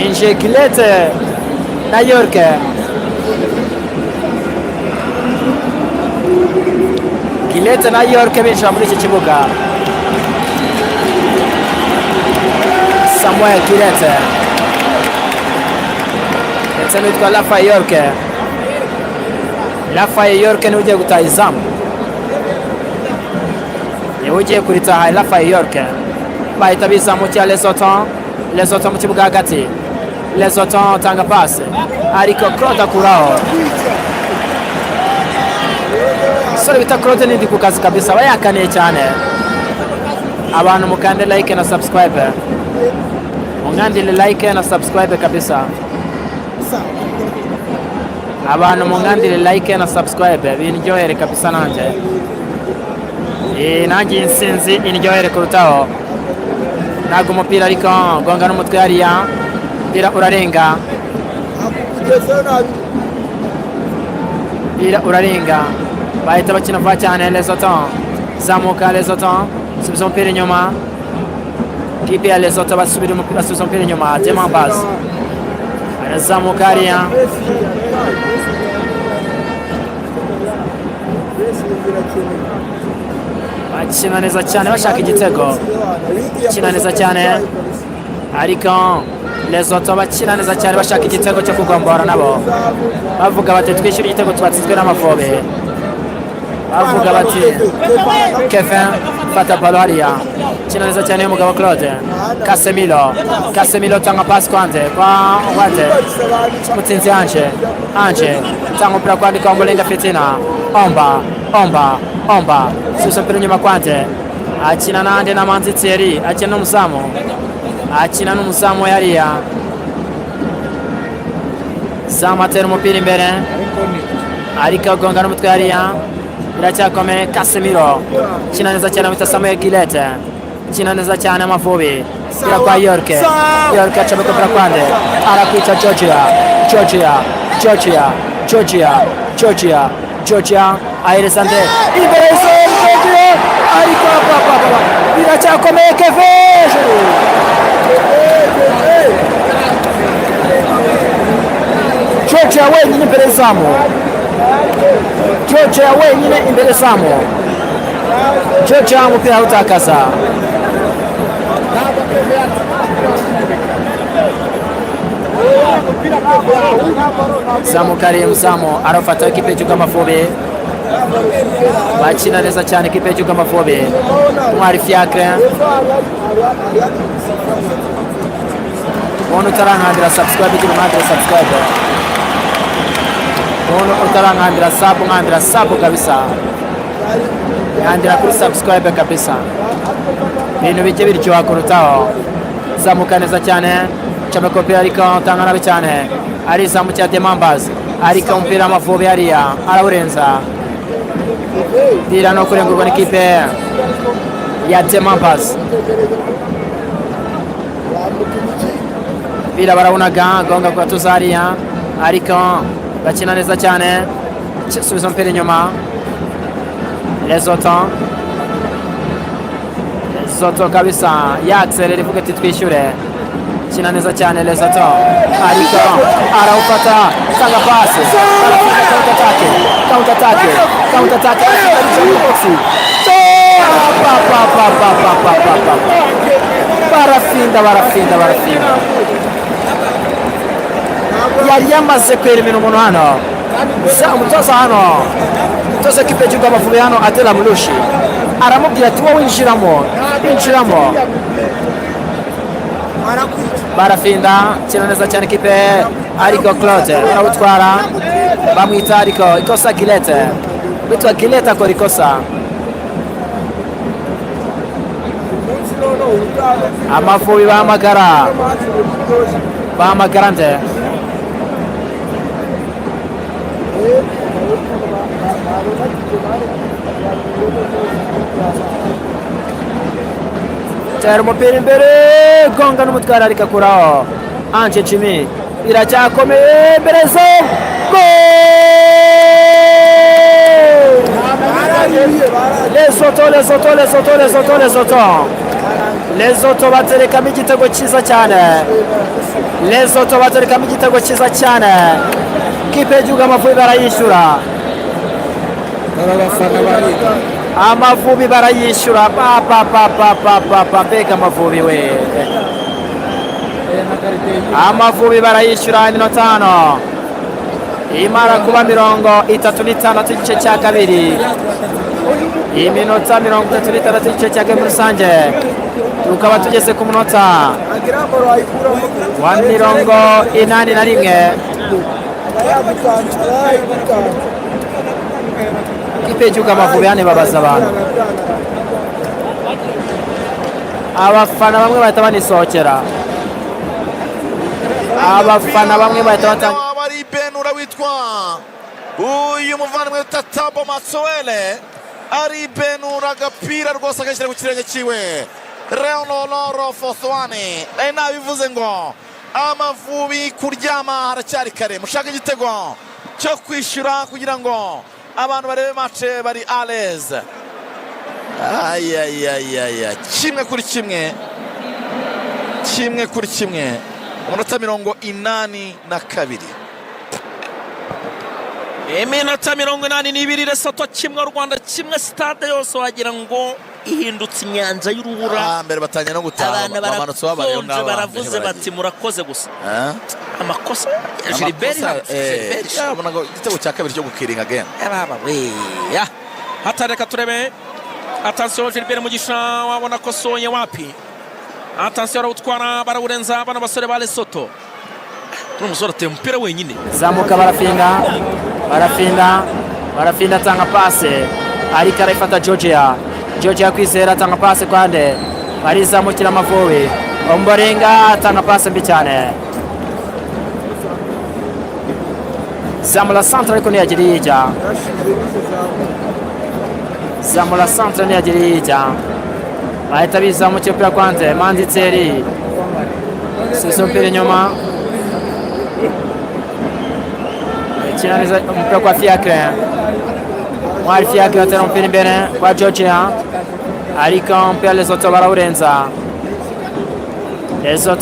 Inje Gillette na York. Gillette na York binjira muri iki kibuga. Samuel Gillette ndetse n'uwitwa Rafael York. Rafael York niwe ugiye gutaha izamu, niwe ugiye kuritaha. Rafael York bahita bizamukira Lesotho mu kibuga hagati. Lesotho tanga pasi ariko Claude akuraho. Sore bita Claude ni ndi ku kazi kabisa, bayakaniye cyane. Abantu mukande like na subscribe, mungandile like na subscribe kabisa. Abantu mungandile like na subscribe binjohere kabisa nanje. Nanjye insinzi injohere kurutaho. Nago umupira ariko gonga n'umutwe hariya, umupira urarenga, urarenga. Bahita bakina vuba cyane. Lesotho zamuka, Lesotho subiza umupira inyuma. Kipe ya Lesotho basubira umupira, subiza umupira inyuma. Demambas arazamuka hariya, bakina neza cyane bashaka igitego, bakina neza cyane ariko Lesotho bakina neza cyane bashaka igitego cyo kugombora, nabo bavuga bati twishyura igitego twatsinzwe n'Amavubi. Bavuga bati Kevin fata balo hariya, kina neza cyane y'umugabo Claude. Casemiro tanga pasi kwande kwa Wande mutsinzi Anje tanga umupira kwandi kwa Ngolenga Fitina. Omba subiza umupira inyuma kwande, akina nande na Manzi Thierry, akina n'umuzamu hariya. Zamu atera umupira imbere ariko gonga n'umutwe hariya, biracyakomeye. Casemiro kina neza cyane bita Samuel Gillette, kina neza cyane Amavubi. Sira kwa York acomeka umupira kwande, arakwica Georgia ahereza Andre imbere y'Georgia ariko biracyakomeye. Kevin Georgia wenyine imbere y'izamu, Georgia umupira utakaza. Muzamu arafata ikipe y'igihugu Amavubi, bakina neza cyane ikipe y'igihugu Amavubi. Ntwari Fiacre, umuntu utarankandira subscribe igira umwandira subscribe, umuntu utarankandira nkandira sub kabisa, nkandira kuri subscribe kabisa, ibintu bijye biryoha kurutaho. Zamuka neza cyane, comeka umupira ariko utanga nabi cyane, arizamukira Demambas ariko umupira Amavubi hariya arawurenza. Umupira no kurengurwa n'ikipe ya Demambas. Umupira barawunaga, gonga kwa tuza hariya ariko bakina neza cyane. Subiza umupira inyuma. Lesotho kabisa yakserera ivuga ati twishyure, kina neza cyane. Lesotho ariko arawufata, tanga pasi, counter attack barafinda. Yari yamaze kwerimira umuntu hano, umutoza kipe y'igihugu Amavubi hano atera Mulushi aramubwira ati wowe winjiramo. Barafinda, kina neza cyane kipe ariko Claude arawutwara, bamwita ariko ikosa Gillette, witwa Gillette akora ikosa. Amavubi bahamagara nde tera umupira imbere, gonga n'umutwara ariko akuraho. Anje Jimmy iracyakomeye imbere zo Lesotho Lesotho baterekamo igitego cyiza cyane. Lesotho baterekamo igitego cyiza cyane. Kipe y'igihugu Amavubi barayishyura. Amavubi barayishyura. Mbega Amavubi we. Amavubi barayishyura iminota hano. Imara kuba 36 igice cya kabiri. Iminota 36 igice cya kabiri rusange. Tukaba tugeze ku munota wa 81. Kipe y'igihugu Amavubi hano babaza abantu. Abafana bamwe bahita banisohokera. Abafana bamwe bahita batanga Ari Benura witwa uyu muvandimwe Tatabo Masowele. Ari Benura agapira rwose agashyira ku kirenge cyiwe. Leonoro Foswane nabivuze ngo Amavubi kuryama haracyari kare. Mushaka igitego cyo kwishyura kugira ngo abantu barebe match bari alez. Kimwe kuri kimwe umunota 82. Iminota 82 Lesotho kimwe, Rwanda kimwe, stade yose wagira ngo ihindutse inyanja y'urubura. Mbere batanye no gutaha bamanutse babareyo n'abana baravuze bati murakoze gusa. Amakosa Gilbert yabonaga igitego cya kabiri cyo gukiringa again. Hatareka turebe. Attention Gilbert Mugisha wabona ko sonye wapi. Attention arawutwara barawurenza bana basore ba Lesotho. N'umusore ateye umupira wenyine. Zamuka barafinda atanga pase. Ariko arayifata Georgia Kwizera atanga pase kwande. Barizamukira Amavubi. Ombolenga atanga pase mbi cyane. Zamula centre ariko ntiyagiriye ijya. Zamula centre ntiyagiriye ijya. Bahita bizamukira umupira kwande. Manditseri Suso mpira inyuma. Kinaniza umupira kwa Fiacre. Mwari Fiacre atera umupira imbere kwa Georgia. Ariko umupira Lesotho barawurenza. Lesotho